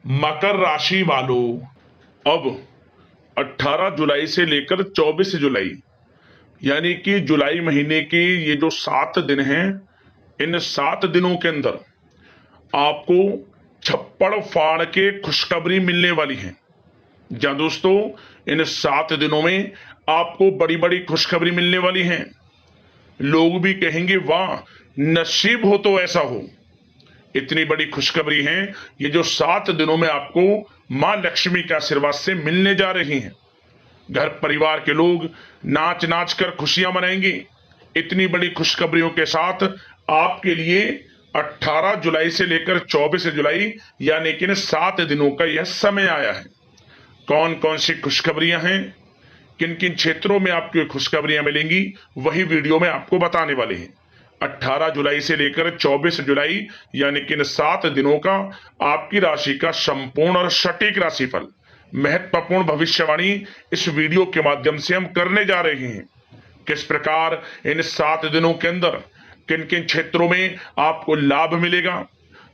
मकर राशि वालों, अब 18 जुलाई से लेकर 24 जुलाई यानी कि जुलाई महीने के ये जो 7 दिन हैं, इन 7 दिनों के अंदर आपको छप्पड़ फाड़ के खुशखबरी मिलने वाली है। जहां दोस्तों, इन 7 दिनों में आपको बड़ी बड़ी खुशखबरी मिलने वाली है। लोग भी कहेंगे वाह, नसीब हो तो ऐसा हो। इतनी बड़ी खुशखबरी है ये जो 7 दिनों में आपको मां लक्ष्मी के आशीर्वाद से मिलने जा रही हैं। घर परिवार के लोग नाच नाच कर खुशियां मनाएंगे। इतनी बड़ी खुशखबरियों के साथ आपके लिए 18 जुलाई से लेकर 24 जुलाई यानी कि 7 दिनों का यह समय आया है। कौन कौन सी खुशखबरियां हैं, किन किन क्षेत्रों में आपको खुशखबरियां मिलेंगी, वही वीडियो में आपको बताने वाले हैं। 18 जुलाई से लेकर 24 जुलाई यानी कि इन 7 दिनों का आपकी राशि का संपूर्ण और सटीक राशिफल, महत्वपूर्ण भविष्यवाणी इस वीडियो के माध्यम से हम करने जा रहे हैं। किस प्रकार इन 7 दिनों के अंदर किन किन क्षेत्रों में आपको लाभ मिलेगा,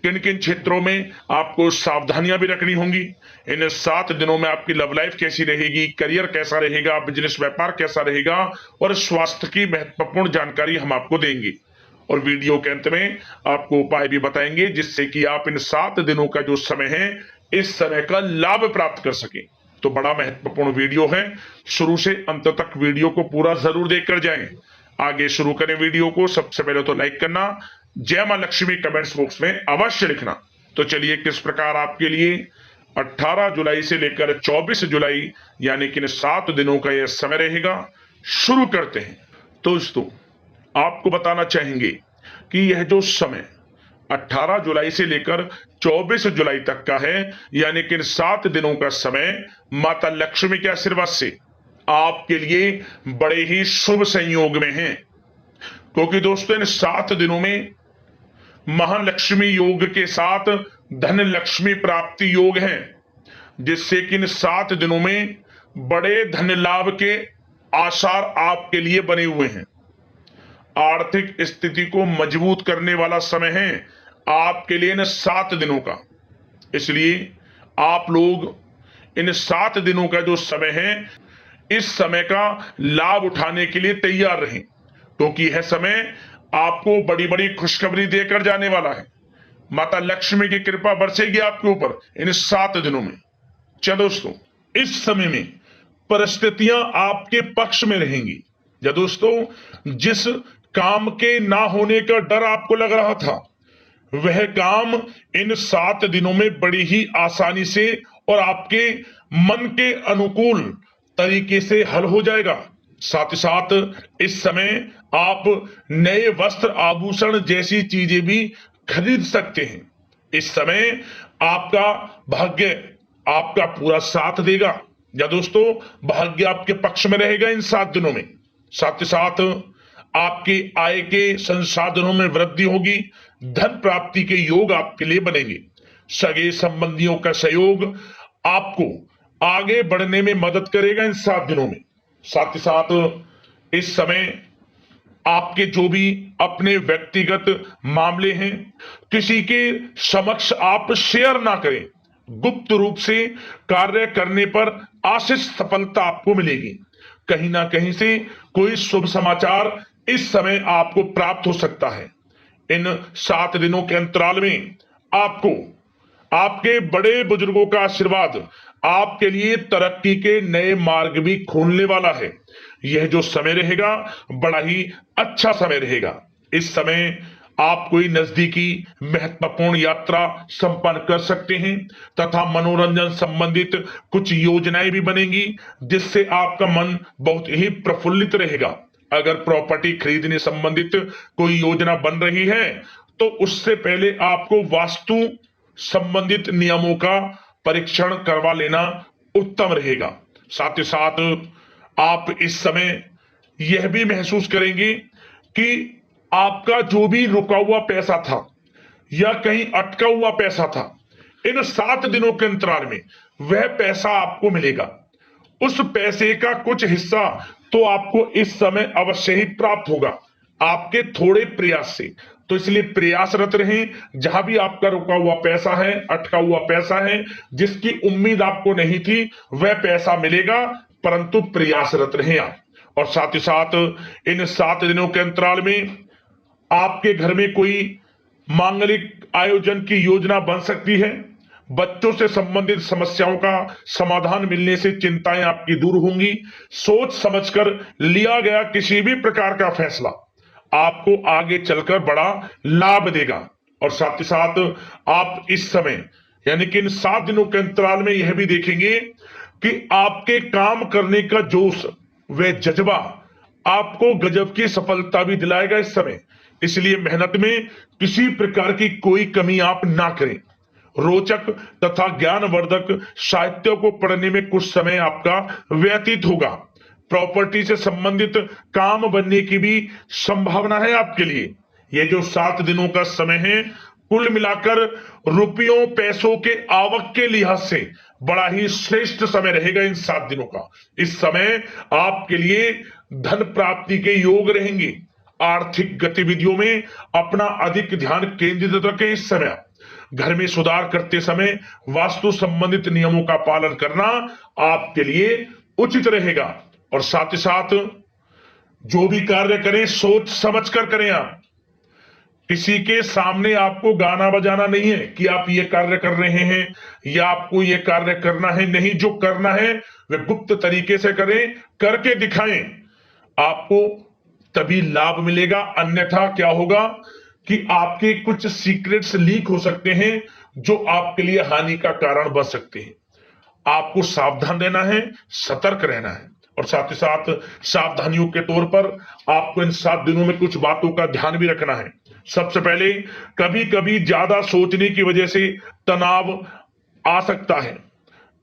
किन किन क्षेत्रों में आपको सावधानियां भी रखनी होंगी। इन 7 दिनों में आपकी लव लाइफ कैसी रहेगी, करियर कैसा रहेगा, बिजनेस व्यापार कैसा रहेगा और स्वास्थ्य की महत्वपूर्ण जानकारी हम आपको देंगे। और वीडियो के अंत में आपको उपाय भी बताएंगे जिससे कि आप इन 7 दिनों का जो समय है, इस समय का लाभ प्राप्त कर सके। तो बड़ा महत्वपूर्ण वीडियो है, शुरू से अंत तक वीडियो को पूरा जरूर देखकर जाएं। आगे शुरू करें वीडियो को। सबसे पहले तो लाइक करना, जय मां लक्ष्मी कमेंट्स बॉक्स में अवश्य लिखना। तो चलिए, किस प्रकार आपके लिए 18 जुलाई से लेकर 24 जुलाई यानी कि 7 दिनों का यह समय रहेगा, शुरू करते हैं। तो दोस्तों, आपको बताना चाहेंगे कि यह जो समय 18 जुलाई से लेकर 24 जुलाई तक का है, यानी कि इन 7 दिनों का समय माता लक्ष्मी के आशीर्वाद से आपके लिए बड़े ही शुभ संयोग में है। क्योंकि दोस्तों, इन 7 दिनों में महालक्ष्मी योग के साथ धन लक्ष्मी प्राप्ति योग है, जिससे कि इन 7 दिनों में बड़े धन लाभ के आसार आपके लिए बने हुए हैं। आर्थिक स्थिति को मजबूत करने वाला समय है आपके लिए इन 7 दिनों का। इसलिए आप लोग इन 7 दिनों का जो समय है, इस समय का लाभ उठाने के लिए तैयार रहें, क्योंकि यह समय आपको बड़ी बड़ी खुशखबरी देकर जाने वाला है। माता लक्ष्मी की कृपा बरसेगी आपके ऊपर इन 7 दिनों में। चलो दोस्तों, इस समय में परिस्थितियां आपके पक्ष में रहेंगी। या दोस्तों, जिस काम के ना होने का डर आपको लग रहा था, वह काम इन 7 दिनों में बड़ी ही आसानी से और आपके मन के अनुकूल तरीके से हल हो जाएगा। साथ ही साथ इस समय आप नए वस्त्र आभूषण जैसी चीजें भी खरीद सकते हैं। इस समय आपका भाग्य आपका पूरा साथ देगा। या दोस्तों, भाग्य आपके पक्ष में रहेगा इन 7 दिनों में। साथ ही साथ आपके आय के संसाधनों में वृद्धि होगी, धन प्राप्ति के योग आपके लिए बनेंगे। सगे संबंधियों का सहयोग आपको आगे बढ़ने में मदद करेगा इन 7 दिनों में। साथ ही साथ इस समय आपके जो भी अपने व्यक्तिगत मामले हैं, किसी के समक्ष आप शेयर ना करें। गुप्त रूप से कार्य करने पर आशीष सफलता आपको मिलेगी। कहीं ना कहीं से कोई शुभ समाचार इस समय आपको प्राप्त हो सकता है। इन 7 दिनों के अंतराल में आपको आपके बड़े बुजुर्गों का आशीर्वाद आपके लिए तरक्की के नए मार्ग भी खोलने वाला है। यह जो समय रहेगा, बड़ा ही अच्छा समय रहेगा। इस समय आप कोई नजदीकी महत्वपूर्ण यात्रा संपन्न कर सकते हैं तथा मनोरंजन संबंधित कुछ योजनाएं भी बनेंगी, जिससे आपका मन बहुत ही प्रफुल्लित रहेगा। अगर प्रॉपर्टी खरीदने संबंधित कोई योजना बन रही है, तो उससे पहले आपको वास्तु संबंधित नियमों का परीक्षण करवा लेना उत्तम रहेगा। साथ ही साथ आप इस समय यह भी महसूस करेंगे कि आपका जो भी रुका हुआ पैसा था या कहीं अटका हुआ पैसा था, इन 7 दिनों के अंतराल में वह पैसा आपको मिलेगा। उस पैसे का कुछ हिस्सा तो आपको इस समय अवश्य ही प्राप्त होगा, आपके थोड़े प्रयास से। तो इसलिए प्रयासरत रहें। जहां भी आपका रुका हुआ पैसा है, अटका हुआ पैसा है, जिसकी उम्मीद आपको नहीं थी, वह पैसा मिलेगा, परंतु प्रयासरत रहें आप। और साथ ही साथ इन 7 दिनों के अंतराल में आपके घर में कोई मांगलिक आयोजन की योजना बन सकती है। बच्चों से संबंधित समस्याओं का समाधान मिलने से चिंताएं आपकी दूर होंगी। सोच समझकर लिया गया किसी भी प्रकार का फैसला आपको आगे चलकर बड़ा लाभ देगा। और साथ ही साथ आप इस समय यानी कि इन 7 दिनों के अंतराल में यह भी देखेंगे कि आपके काम करने का जोश व जज्बा आपको गजब की सफलता भी दिलाएगा इस समय। इसलिए मेहनत में किसी प्रकार की कोई कमी आप ना करें। रोचक तथा ज्ञानवर्धक साहित्य को पढ़ने में कुछ समय आपका व्यतीत होगा। प्रॉपर्टी से संबंधित काम बनने की भी संभावना है आपके लिए। ये जो 7 दिनों का समय है, कुल मिलाकर रुपयों पैसों के आवक के लिहाज से बड़ा ही श्रेष्ठ समय रहेगा इन 7 दिनों का। इस समय आपके लिए धन प्राप्ति के योग रहेंगे। आर्थिक गतिविधियों में अपना अधिक ध्यान केंद्रित रखें। इस समय घर में सुधार करते समय वास्तु संबंधित नियमों का पालन करना आपके लिए उचित रहेगा। और साथ ही साथ जो भी कार्य करें सोच समझ कर करें। आप किसी के सामने आपको गाना बजाना नहीं है कि आप ये कार्य कर रहे हैं या आपको ये कार्य करना है। नहीं, जो करना है वह गुप्त तरीके से करें, करके दिखाएं। आपको तभी लाभ मिलेगा। अन्यथा क्या होगा कि आपके कुछ सीक्रेट्स लीक हो सकते हैं जो आपके लिए हानि का कारण बन सकते हैं। आपको सावधान रहना है, सतर्क रहना है। और साथ ही साथ सावधानियों के तौर पर आपको इन 7 दिनों में कुछ बातों का ध्यान भी रखना है। सबसे पहले, कभी कभी ज्यादा सोचने की वजह से तनाव आ सकता है,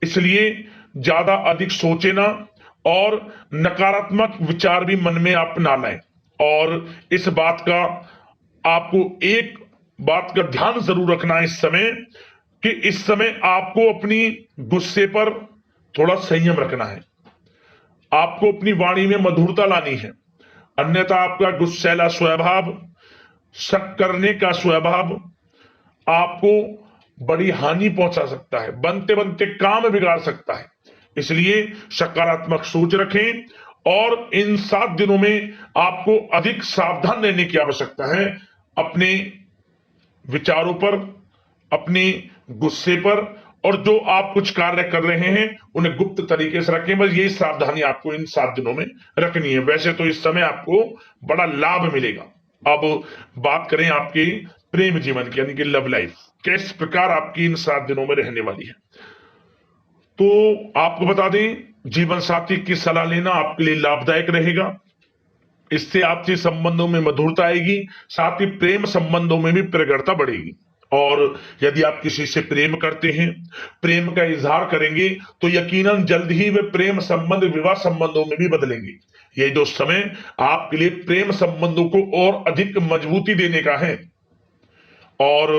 इसलिए ज्यादा अधिक सोचे ना और नकारात्मक विचार भी मन में आप ना लाएं। और इस बात का आपको एक बात का ध्यान जरूर रखना है इस समय कि इस समय आपको अपनी गुस्से पर थोड़ा संयम रखना है। आपको अपनी वाणी में मधुरता लानी है, अन्यथा आपका गुस्सैला स्वभाव, शक करने का स्वभाव आपको बड़ी हानि पहुंचा सकता है, बनते बनते काम बिगाड़ सकता है। इसलिए सकारात्मक सोच रखें और इन 7 दिनों में आपको अधिक सावधान रहने की आवश्यकता है। अपने विचारों पर, अपने गुस्से पर, और जो आप कुछ कार्य कर रहे हैं उन्हें गुप्त तरीके से रखें। बस यही सावधानी आपको इन 7 दिनों में रखनी है। वैसे तो इस समय आपको बड़ा लाभ मिलेगा। अब बात करें आपके प्रेम जीवन की, यानी कि लव लाइफ किस प्रकार आपकी इन 7 दिनों में रहने वाली है। तो आपको बता दें, जीवन साथी की सलाह लेना आपके लिए लाभदायक रहेगा। इससे आपसी संबंधों में मधुरता आएगी, साथ ही प्रेम संबंधों में भी प्रगाढ़ता बढ़ेगी। और यदि आप किसी से प्रेम करते हैं, प्रेम का इजहार करेंगे, तो यकीनन जल्द ही वे प्रेम संबंध विवाह संबंधों में भी बदलेंगे। ये जो समय आपके लिए प्रेम संबंधों को और अधिक मजबूती देने का है। और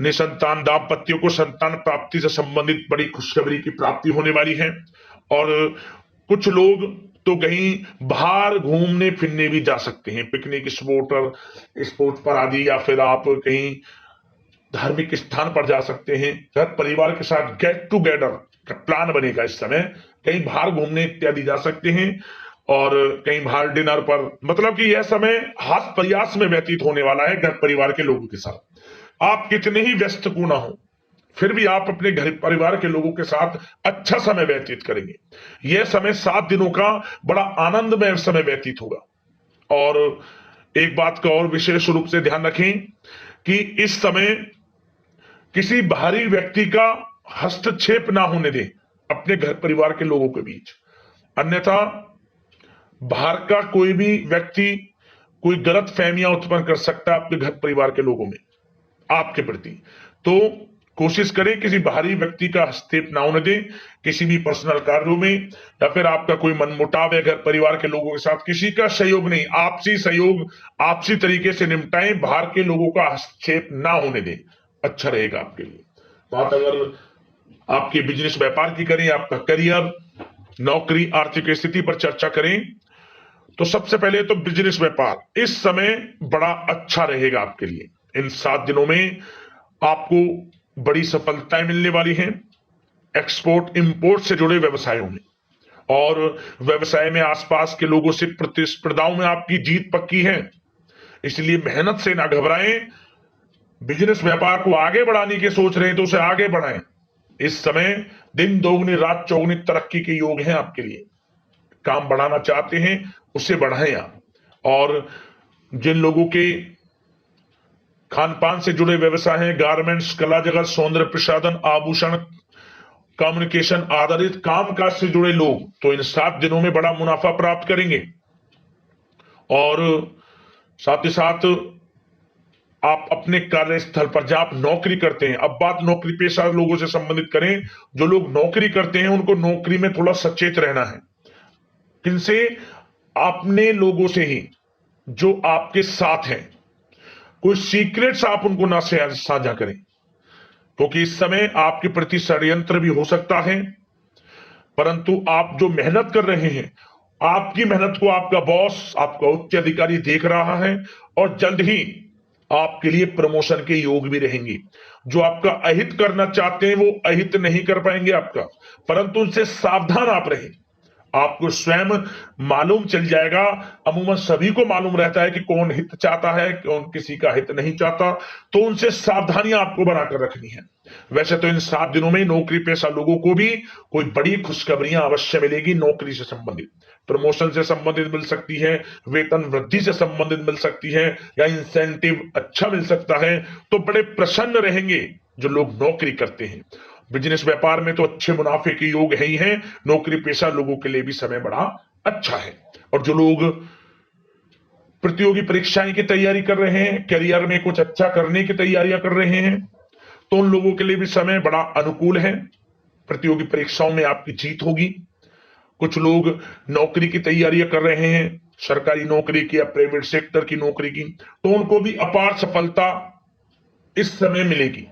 निसंतान दाम्पत्यों को संतान प्राप्ति से संबंधित बड़ी खुशखबरी की प्राप्ति होने वाली है। और कुछ लोग तो कहीं बाहर घूमने फिरने भी जा सकते हैं, पिकनिक स्पॉट पर आदि, या फिर आप कहीं धार्मिक स्थान पर जा सकते हैं। घर परिवार के साथ गेट टुगेदर का प्लान बनेगा इस समय। कहीं बाहर घूमने इत्यादि जा सकते हैं और कहीं बाहर डिनर पर, मतलब कि यह समय हास प्रयास में व्यतीत होने वाला है घर परिवार के लोगों के साथ। आप कितने ही व्यस्त क्यों ना हो, फिर भी आप अपने घर परिवार के लोगों के साथ अच्छा समय व्यतीत करेंगे। यह समय 7 दिनों का बड़ा आनंदमय समय व्यतीत होगा। और एक बात का और विशेष रूप से ध्यान रखें कि इस समय किसी बाहरी व्यक्ति का हस्तक्षेप ना होने दें अपने घर परिवार के लोगों के बीच। अन्यथा बाहर का कोई भी व्यक्ति कोई गलत फहमियां उत्पन्न कर सकता है आपके घर परिवार के लोगों में आपके प्रति। तो कोशिश करें किसी बाहरी व्यक्ति का हस्तक्षेप ना होने दें किसी भी पर्सनल कार्यों में, या फिर आपका कोई मनमुटाव है घर परिवार के लोगों के साथ, किसी का सहयोग नहीं, आपसी सहयोग आपसी तरीके से निपटाएं, बाहर के लोगों का हस्तक्षेप ना होने दें, अच्छा रहेगा आपके लिए। बात अगर आपके बिजनेस व्यापार की करें, आपका करियर, नौकरी, आर्थिक स्थिति पर चर्चा करें, तो सबसे पहले तो बिजनेस व्यापार इस समय बड़ा अच्छा रहेगा आपके लिए। इन 7 दिनों में आपको बड़ी सफलताएं मिलने वाली हैं एक्सपोर्ट इंपोर्ट से जुड़े व्यवसायों में, और व्यवसाय में आसपास के लोगों से प्रतिस्पर्धाओं में आपकी जीत पक्की है, इसलिए मेहनत से ना घबराएं। बिजनेस व्यापार को आगे बढ़ाने की सोच रहे हैं तो उसे आगे बढ़ाएं। इस समय दिन दोगुनी रात चौगुनी तरक्की के योग हैं आपके लिए। काम बढ़ाना चाहते हैं उसे बढ़ाएं आप। और जिन लोगों के खान पान से जुड़े व्यवसाय हैं, गारमेंट्स, कला जगत, सौंदर्य प्रसाधन, आभूषण, कम्युनिकेशन आधारित कामकाज से जुड़े लोग तो इन 7 दिनों में बड़ा मुनाफा प्राप्त करेंगे। और साथ ही साथ आप अपने कार्यस्थल पर जहां आप नौकरी करते हैं, अब बात नौकरी पेशा लोगों से संबंधित करें, जो लोग नौकरी करते हैं उनको नौकरी में थोड़ा सचेत रहना है। किनसे? अपने लोगों से ही जो आपके साथ हैं। कोई सीक्रेट्स आप उनको ना साझा करें, क्योंकि इस समय आपके प्रति षड्यंत्र भी हो सकता है। परंतु आप जो मेहनत कर रहे हैं, आपकी मेहनत को आपका बॉस, आपका उच्च अधिकारी देख रहा है, और जल्द ही आपके लिए प्रमोशन के योग भी रहेंगे। जो आपका अहित करना चाहते हैं वो अहित नहीं कर पाएंगे आपका, परंतु उनसे सावधान आप रहें। आपको स्वयं मालूम चल जाएगा। अमूमन सभी को मालूम रहता है कि कौन हित चाहता है, कौन किसी का हित नहीं चाहता, तो उनसे सावधानियां आपको बनाकर रखनी है। वैसे तो इन 7 दिनों में नौकरी पेशा लोगों को भी कोई बड़ी खुशखबरियां अवश्य मिलेगी। नौकरी से संबंधित, प्रमोशन से संबंधित मिल सकती है, वेतन वृद्धि से संबंधित मिल सकती है, या इंसेंटिव अच्छा मिल सकता है। तो बड़े प्रसन्न रहेंगे जो लोग नौकरी करते हैं। बिजनेस व्यापार में तो अच्छे मुनाफे के योग है ही हैं। नौकरी पेशा लोगों के लिए भी समय बड़ा अच्छा है। और जो लोग प्रतियोगी परीक्षाएं की तैयारी कर रहे हैं, करियर में कुछ अच्छा करने की तैयारियां कर रहे हैं, तो उन लोगों के लिए भी समय बड़ा अनुकूल है। प्रतियोगी परीक्षाओं में आपकी जीत होगी। कुछ लोग नौकरी की तैयारियां कर रहे हैं, सरकारी नौकरी की या प्राइवेट सेक्टर की नौकरी की, तो उनको भी अपार सफलता इस समय मिलेगी।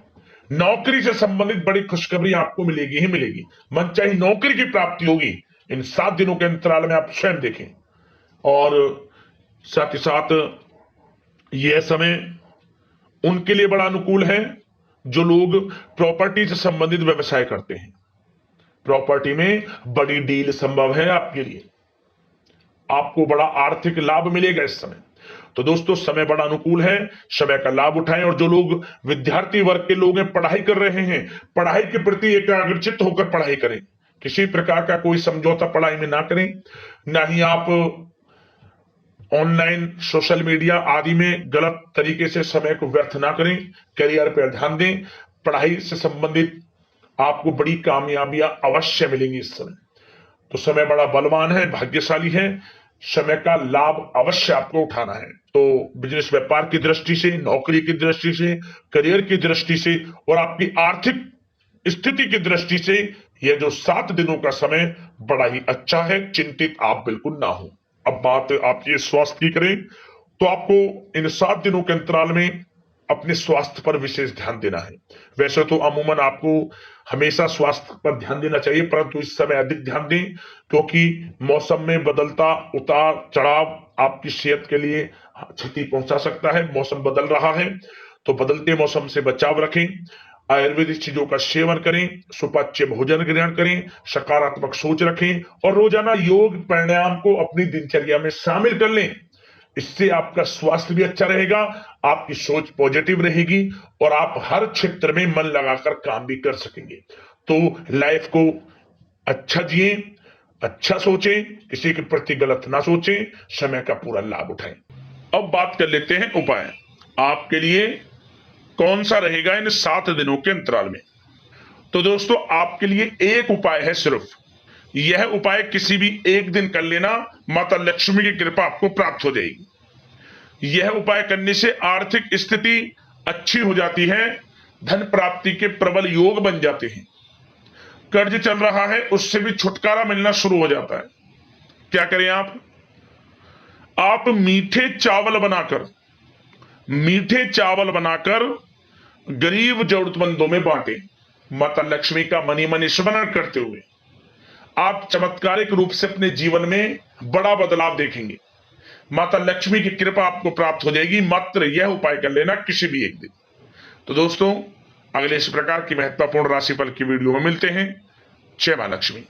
नौकरी से संबंधित बड़ी खुशखबरी आपको मिलेगी ही मिलेगी। मनचाही नौकरी की प्राप्ति होगी इन 7 दिनों के अंतराल में, आप स्वयं देखें। और साथ ही साथ यह समय उनके लिए बड़ा अनुकूल है जो लोग प्रॉपर्टी से संबंधित व्यवसाय करते हैं। प्रॉपर्टी में बड़ी डील संभव है आपके लिए। आपको बड़ा आर्थिक लाभ मिलेगा इस समय। तो दोस्तों, समय बड़ा अनुकूल है, समय का लाभ उठाएं। और जो लोग विद्यार्थी वर्ग के लोग हैं, पढ़ाई कर रहे हैं, पढ़ाई के प्रति एकाग्रचित्त होकर पढ़ाई करें। किसी प्रकार का कोई समझौता पढ़ाई में ना करें, ना ही आप ऑनलाइन सोशल मीडिया आदि में गलत तरीके से समय को व्यर्थ ना करें। करियर पर ध्यान दें। पढ़ाई से संबंधित आपको बड़ी कामयाबियां अवश्य मिलेंगी इस समय। तो समय बड़ा बलवान है, भाग्यशाली है। समय का लाभ अवश्य आपको उठाना है। तो बिजनेस व्यापार की दृष्टि से, नौकरी की दृष्टि से, करियर की दृष्टि से और आपकी आर्थिक स्थिति की दृष्टि से यह जो 7 दिनों का समय बड़ा ही अच्छा है। चिंतित आप बिल्कुल ना हो। अब बात आपके स्वास्थ्य की करें तो आपको इन 7 दिनों के अंतराल में अपने स्वास्थ्य पर विशेष ध्यान देना है। वैसे तो अमूमन आपको हमेशा स्वास्थ्य पर ध्यान देना चाहिए, परंतु इस समय अधिक ध्यान दें, क्योंकि मौसम में बदलता उतार चढ़ाव आपकी सेहत के लिए क्षति पहुंचा सकता है। मौसम बदल रहा है, तो बदलते मौसम से बचाव रखें। आयुर्वेदिक चीजों का सेवन करें, सुपाच्य भोजन ग्रहण करें, सकारात्मक सोच रखें और रोजाना योग प्राणायाम को अपनी दिनचर्या में शामिल कर लें। इससे आपका स्वास्थ्य भी अच्छा रहेगा, आपकी सोच पॉजिटिव रहेगी और आप हर क्षेत्र में मन लगाकर काम भी कर सकेंगे। तो लाइफ को अच्छा जिए, अच्छा सोचें, किसी के प्रति गलत ना सोचें, समय का पूरा लाभ उठाएं। अब बात कर लेते हैं उपाय आपके लिए कौन सा रहेगा इन 7 दिनों के अंतराल में। तो दोस्तों, आपके लिए एक उपाय है सिर्फ। यह उपाय किसी भी एक दिन कर लेना, माता लक्ष्मी की कृपा आपको प्राप्त हो जाएगी। यह उपाय करने से आर्थिक स्थिति अच्छी हो जाती है, धन प्राप्ति के प्रबल योग बन जाते हैं। कर्ज चल रहा है उससे भी छुटकारा मिलना शुरू हो जाता है। क्या करें आप मीठे चावल बनाकर गरीब जरूरतमंदों में बांटें। माता लक्ष्मी का मनी मनी स्मरण करते हुए आप चमत्कारिक रूप से अपने जीवन में बड़ा बदलाव देखेंगे। माता लक्ष्मी की कृपा आपको प्राप्त हो जाएगी। मात्र यह उपाय कर लेना किसी भी एक दिन। तो दोस्तों, अगले इस प्रकार की महत्वपूर्ण राशिफल की वीडियो में मिलते हैं। जय मां लक्ष्मी।